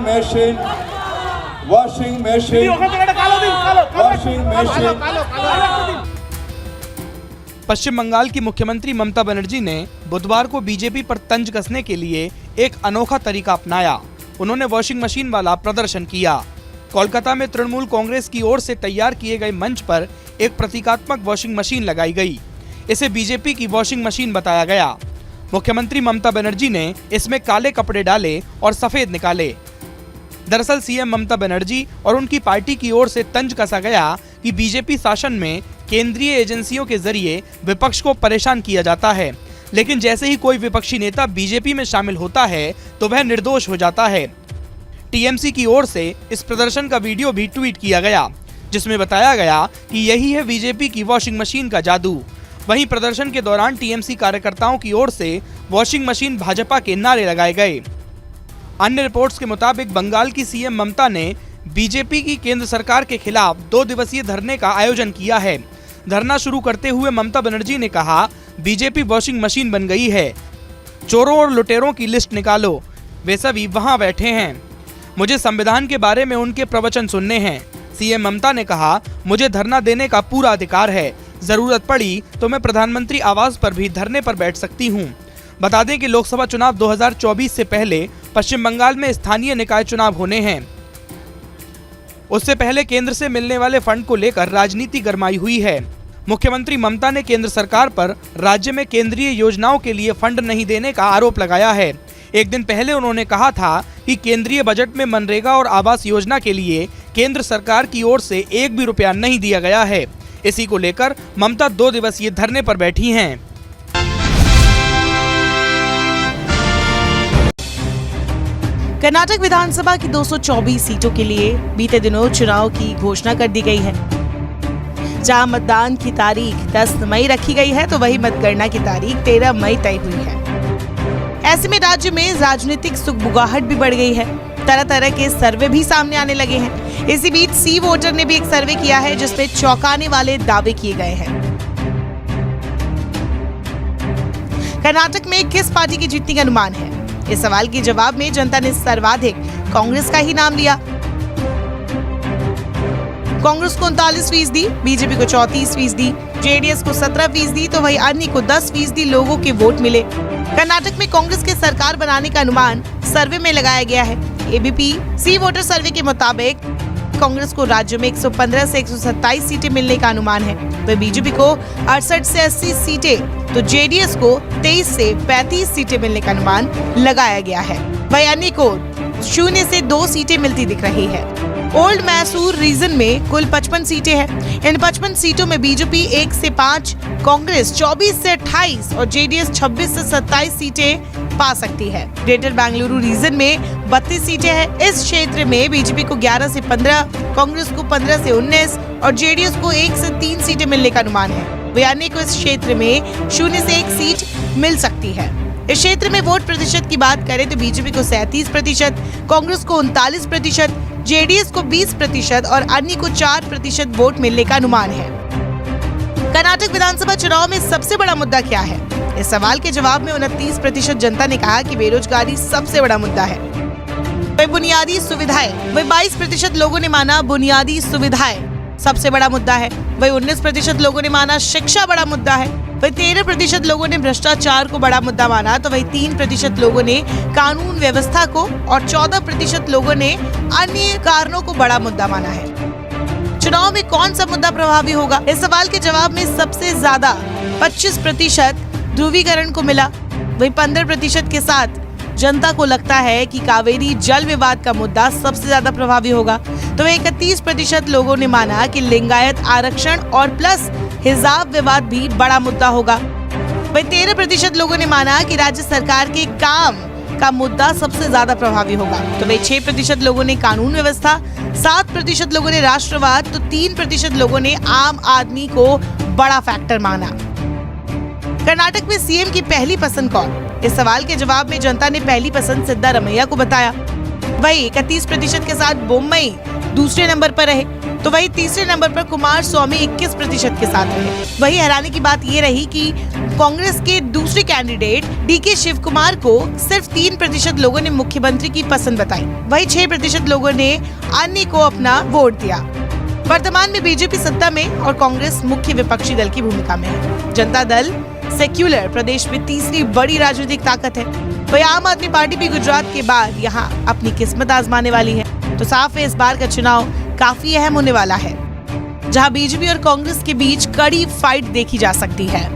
machine, washing machine, washing machine. पश्चिम बंगाल की मुख्यमंत्री ममता बनर्जी ने बुधवार को बीजेपी पर तंज कसने के लिए एक अनोखा तरीका अपनाया। उन्होंने वॉशिंग मशीन वाला प्रदर्शन किया। कोलकाता में तृणमूल कांग्रेस की ओर से तैयार किए गए मंच पर एक प्रतीकात्मक वॉशिंग मशीन लगाई गई। इसे बीजेपी की वॉशिंग मशीन बताया गया। मुख्यमंत्री ममता बनर्जी ने इसमें काले कपड़े डाले और सफेद निकाले। दरअसल सीएम ममता बनर्जी और उनकी पार्टी की ओर से तंज कसा गया कि बीजेपी शासन में केंद्रीय एजेंसियों के जरिए विपक्ष को परेशान किया जाता है, लेकिन जैसे ही कोई विपक्षी नेता बीजेपी में शामिल होता है तो वह निर्दोष हो जाता है। टीएमसी की ओर से इस प्रदर्शन का वीडियो भी ट्वीट किया गया, जिसमें बताया गया कि यही है बीजेपी की वॉशिंग मशीन का जादू। वहीं प्रदर्शन के दौरान टीएमसी कार्यकर्ताओं की ओर से वॉशिंग मशीन भाजपा के नारे लगाए गए। अन्य रिपोर्ट्स के मुताबिक बंगाल की सीएम ममता ने बीजेपी की केंद्र सरकार के खिलाफ 2 दिवसीय धरने का आयोजन किया है। धरना शुरू करते हुए ममता बनर्जी ने कहा, बीजेपी वॉशिंग मशीन बन गई है, चोरों और लुटेरों की लिस्ट निकालो, वे सभी वहां बैठे हैं। मुझे संविधान के बारे में उनके प्रवचन सुनने हैं। सीएम ममता ने कहा, मुझे धरना देने का पूरा अधिकार है, जरूरत पड़ी तो मैं प्रधानमंत्री आवास पर भी धरने पर बैठ सकती हूं। बता दें कि लोकसभा चुनाव 2024 से पहले पश्चिम बंगाल में स्थानीय निकाय चुनाव होने हैं। उससे पहले केंद्र से मिलने वाले फंड को लेकर राजनीति गरमाई हुई है। मुख्यमंत्री ममता ने केंद्र सरकार पर राज्य में केंद्रीय योजनाओं के लिए फंड नहीं देने का आरोप लगाया है। एक दिन पहले उन्होंने कहा था कि केंद्रीय बजट में मनरेगा और आवास योजना के लिए केंद्र सरकार की ओर से 1 भी रुपया नहीं दिया गया है। इसी को लेकर ममता 2 दिवसीय धरने पर बैठी हैं। कर्नाटक विधानसभा की 224 सीटों के लिए बीते दिनों चुनाव की घोषणा कर दी गई है। जहां मतदान की तारीख 10 मई रखी गई है, तो वही मतगणना की तारीख 13 मई तय हुई है। ऐसे में राज्य में राजनीतिक सुगबुगाहट भी बढ़ गई है। तरह तरह के सर्वे भी सामने आने लगे हैं। इसी बीच सी वोटर ने भी एक सर्वे किया है, जिसमें चौंकाने वाले दावे किए गए हैं। कर्नाटक में किस पार्टी की जीतने का अनुमान है? इस सवाल के जवाब में जनता ने सर्वाधिक कांग्रेस का ही नाम लिया। कांग्रेस को 39%, बीजेपी को 34%, जेडीएस को 17%, तो वही अन्य को 10% लोगों के वोट मिले। कर्नाटक में कांग्रेस के सरकार बनाने का अनुमान सर्वे में लगाया गया है। एबीपी सी वोटर सर्वे के मुताबिक कांग्रेस को राज्य में 115 से 127 सीटें मिलने का अनुमान है, वह बीजेपी को 68 से 80 सीटें, तो जेडीएस को 23 से 35 सीटें मिलने का अनुमान लगाया गया है। वही अन्य को 0 से 2 सीटें मिलती दिख रही है। ओल्ड मैसूर रीजन में कुल 55 सीटें हैं। इन 55 सीटों में बीजेपी 1 से 5, कांग्रेस 24 से 28 और जेडीएस 26 से 27 सीटें पा सकती है। ग्रेटर बेंगलुरु रीजन में 32 सीटें हैं। इस क्षेत्र में बीजेपी को 11 से 15, कांग्रेस को 15 से 19 और जेडीएस को 1 से 3 सीटें मिलने का अनुमान है। यानी को इस क्षेत्र में 0 से 1 सीट मिल सकती है। इस क्षेत्र में वोट प्रतिशत की बात करें तो बीजेपी को 37%, कांग्रेस को 39%, जेडीएस को 20% और अन्य को 4% वोट मिलने का अनुमान है। कर्नाटक विधानसभा चुनाव में सबसे बड़ा मुद्दा क्या है? इस सवाल के जवाब में 29% जनता ने कहा कि बेरोजगारी सबसे बड़ा मुद्दा है। वही बुनियादी सुविधाएं, वही 22% लोगों ने माना बुनियादी सुविधाएं सबसे बड़ा मुद्दा है। वही 19% लोगों ने माना शिक्षा बड़ा मुद्दा है। वही 13% लोगों ने भ्रष्टाचार को बड़ा मुद्दा माना, तो वही 3% लोगों ने कानून व्यवस्था को और 14% लोगों ने अन्य कारणों को बड़ा मुद्दा माना है। चुनाव में कौन सा मुद्दा प्रभावी होगा? इस सवाल के जवाब में सबसे ज्यादा 25% ध्रुवीकरण को मिला। वही 15% के साथ जनता को लगता है कि कावेरी जल विवाद का मुद्दा सबसे ज्यादा प्रभावी होगा। तो 31% लोगों ने माना कि लिंगायत आरक्षण और प्लस हिजाब विवाद भी बड़ा मुद्दा होगा। वही 13% लोगों ने माना कि राज्य सरकार के काम का मुद्दा सबसे ज्यादा प्रभावी होगा। तो वही 6% लोगों ने कानून व्यवस्था, 7% लोगों ने राष्ट्रवाद, तो 3% लोगों ने आम आदमी को बड़ा फैक्टर माना। कर्नाटक में सीएम की पहली पसंद कौन? इस सवाल के जवाब में जनता ने पहली पसंद सिद्धारमैया को बताया। वही 31% के साथ बोम्मई दूसरे नंबर पर रहे। तो वहीं तीसरे नंबर पर कुमार स्वामी 21% के साथ रहे। वहीं हैरानी की बात ये रही कि कांग्रेस के दूसरे कैंडिडेट डीके शिव कुमार को सिर्फ 3% लोगों ने मुख्यमंत्री की पसंद बताई। वहीं 6% लोगों ने अन्य को अपना वोट दिया। वर्तमान में बीजेपी सत्ता में और कांग्रेस मुख्य विपक्षी दल की भूमिका में है। जनता दल सेक्युलर प्रदेश में तीसरी बड़ी राजनीतिक ताकत है। वही आम आदमी पार्टी भी गुजरात के बाद यहाँ अपनी किस्मत आजमाने वाली है। तो साफ है इस बार का चुनाव काफी अहम होने वाला है, जहां बीजेपी और कांग्रेस के बीच कड़ी फाइट देखी जा सकती है।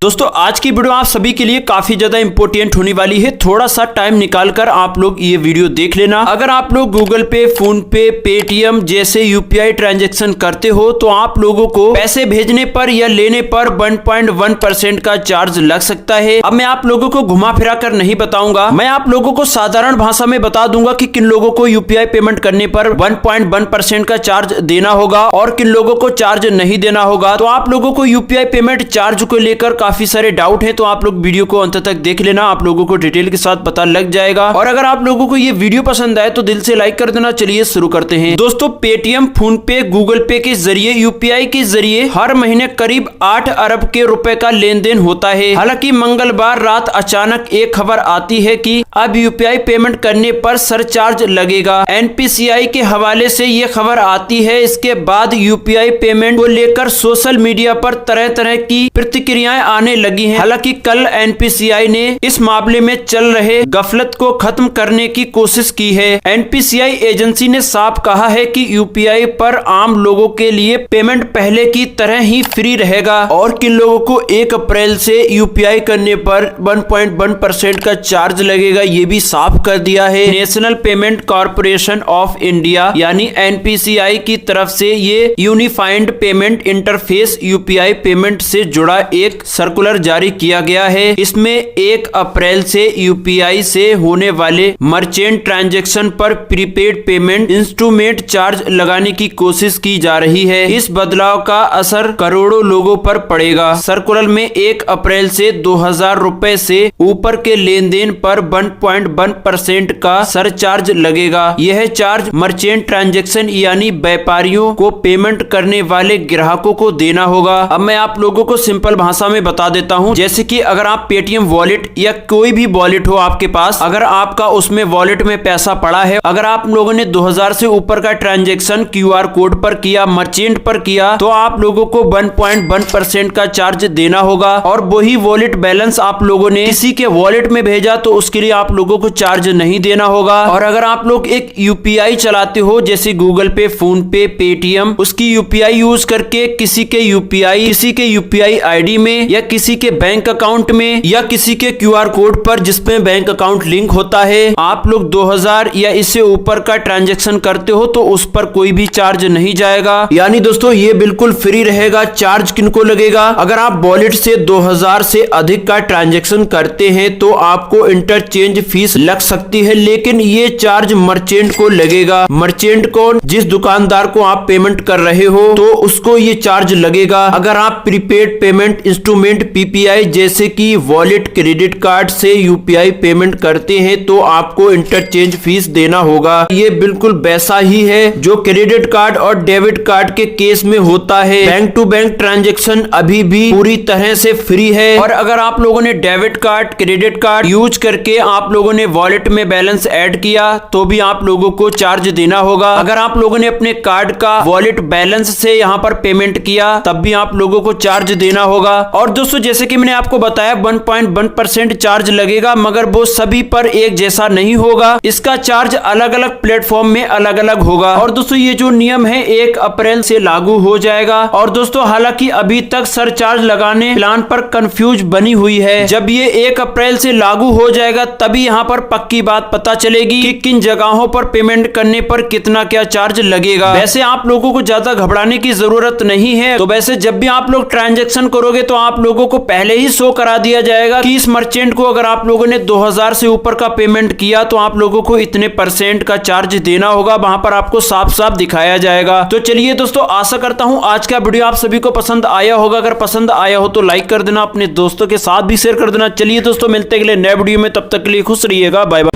दोस्तों आज की वीडियो आप सभी के लिए काफी ज्यादा इंपॉर्टेंट होने वाली है। थोड़ा सा टाइम निकालकर आप लोग ये वीडियो देख लेना। अगर आप लोग गूगल पे, फोन पे, पेटीएम जैसे यूपीआई ट्रांजैक्शन करते हो तो आप लोगों को पैसे भेजने पर या लेने पर 1.1% का चार्ज लग सकता है। अब मैं आप लोगों को घुमा फिरा कर नहीं बताऊंगा, मैं आप लोगों को साधारण भाषा में बता दूंगा कि किन लोगों को यूपीआई पेमेंट करने पर 1.1% का चार्ज देना होगा और किन लोगों को चार्ज नहीं देना होगा। तो आप लोगों को यूपीआई पेमेंट चार्ज को लेकर काफी सारे डाउट हैं, तो आप लोग वीडियो को अंत तक देख लेना, आप लोगों को डिटेल के साथ पता लग जाएगा। और अगर आप लोगों को ये वीडियो पसंद आए तो दिल से लाइक कर देना। चलिए शुरू करते हैं। दोस्तों पेटीएम, फोन पे, गूगल पे के जरिए यूपीआई के जरिए हर महीने करीब 8 अरब के रुपए का लेन देन होता है। हालांकि मंगलवार रात अचानक एक खबर आती है कि अब यूपीआई पेमेंट करने पर सरचार्ज लगेगा। एनपीसीआई के हवाले से ये खबर आती है। इसके बाद यूपीआई पेमेंट को लेकर सोशल मीडिया पर तरह तरह की प्रतिक्रियाएं आने लगी हैं। हालांकि कल एनपीसीआई ने इस मामले में चल रहे गफलत को खत्म करने की कोशिश की है। एनपीसीआई एजेंसी ने साफ कहा है कि यूपीआई पर आम लोगों के लिए पेमेंट पहले की तरह ही फ्री रहेगा और किन लोगों को 1 अप्रैल से यूपीआई करने पर 1.1% का चार्ज लगेगा ये भी साफ कर दिया है। National payment corporation of India यानी एनपीसीआई की तरफ से ये unified payment interface UPI payment से जुड़ा एक सर्कुलर जारी किया गया है। इसमें 1 अप्रैल से यूपीआई से होने वाले मर्चेंट ट्रांजैक्शन पर प्रीपेड पेमेंट इंस्ट्रूमेंट चार्ज लगाने की कोशिश की जा रही है। इस बदलाव का असर करोड़ों लोगों पर पड़ेगा। सर्कुलर में 1 अप्रैल से 2000 रुपए से ऊपर के लेन देन पर 1.1% का सरचार्ज लगेगा। यह चार्ज मर्चेंट ट्रांजैक्शन यानी व्यापारियों को पेमेंट करने वाले ग्राहकों को देना होगा। अब मैं आप लोगों को सिंपल भाषा में बता देता हूं, जैसे कि अगर आप पेटीएम वॉलेट या कोई भी वॉलेट हो आपके पास, अगर आपका उसमें वॉलेट में पैसा पड़ा है, अगर आप लोगों ने 2000 से ऊपर का ट्रांजैक्शन क्यूआर कोड पर किया, मर्चेंट पर किया, तो आप लोगों को 1.1% का चार्ज देना होगा। और वही वॉलेट बैलेंस आप लोगों ने किसी के वॉलेट में भेजा तो उसके लिए आप लोगों को चार्ज नहीं देना होगा। और अगर आप लोग एक यूपीआई चलाते हो जैसे गूगल पे, फोन पे, पेटीएम, उसकी यूपीआई यूज करके किसी के यूपीआई आईडी में या किसी के बैंक अकाउंट में या किसी के क्यूआर कोड पर जिसमें बैंक अकाउंट लिंक होता है, आप लोग 2000 या इससे ऊपर का ट्रांजैक्शन करते हो तो उस पर कोई भी चार्ज नहीं जाएगा। यानी दोस्तों ये बिल्कुल फ्री रहेगा। चार्ज किनको लगेगा? अगर आप वॉलेट से 2000 से अधिक का ट्रांजैक्शन करते हैं तो आपको इंटरचेंज फीस लग सकती है, लेकिन ये चार्ज मर्चेंट को लगेगा। मर्चेंट को, जिस दुकानदार को आप पेमेंट कर रहे हो तो उसको ये चार्ज लगेगा। अगर आप प्रीपेड पेमेंट इंस्ट्रूमेंट पीपीआई जैसे कि वॉलेट, क्रेडिट कार्ड से यूपीआई पेमेंट करते हैं तो आपको इंटरचेंज फीस देना होगा। ये बिल्कुल वैसा ही है जो क्रेडिट कार्ड और डेबिट कार्ड के केस में होता है। बैंक टू बैंक ट्रांजैक्शन अभी भी पूरी तरह से फ्री है। और अगर आप लोगों ने debit card, credit card use करके आप लोगों ने वॉलेट में बैलेंस ऐड किया तो भी आप लोगों को चार्ज देना होगा। अगर आप लोगों ने अपने कार्ड का वॉलेट बैलेंस से यहाँ पर पेमेंट किया तब भी आप लोगों को चार्ज देना होगा। और दोस्तों जैसे कि मैंने आपको बताया 1.1% चार्ज लगेगा, मगर वो सभी पर एक जैसा नहीं होगा। इसका चार्ज अलग अलग प्लेटफॉर्म में अलग अलग होगा। और दोस्तों ये जो नियम है 1 अप्रैल से लागू हो जाएगा। और दोस्तों हालांकि अभी तक सरचार्ज लगाने प्लान पर कंफ्यूज बनी हुई है। जब ये 1 अप्रैल से लागू हो जाएगा तभी यहाँ पर पक्की बात पता चलेगी कि किन जगहों पर पेमेंट करने पर कितना क्या चार्ज लगेगा। वैसे आप लोगों को ज्यादा घबराने की जरूरत नहीं है। तो वैसे जब भी आप लोग ट्रांजैक्शन करोगे तो आप लोग लोगों को पहले ही शो करा दिया जाएगा कि इस मर्चेंट को अगर आप लोगों ने 2000 से ऊपर का पेमेंट किया तो आप लोगों को इतने % का चार्ज देना होगा। वहां पर आपको साफ साफ दिखाया जाएगा। तो चलिए दोस्तों, आशा करता हूं आज का वीडियो आप सभी को पसंद आया होगा। अगर पसंद आया हो तो लाइक कर देना, अपने दोस्तों के साथ भी शेयर कर देना। चलिए दोस्तों, मिलते हैं अगले नए वीडियो में, तब तक के लिए खुश रहिएगा। Bye bye.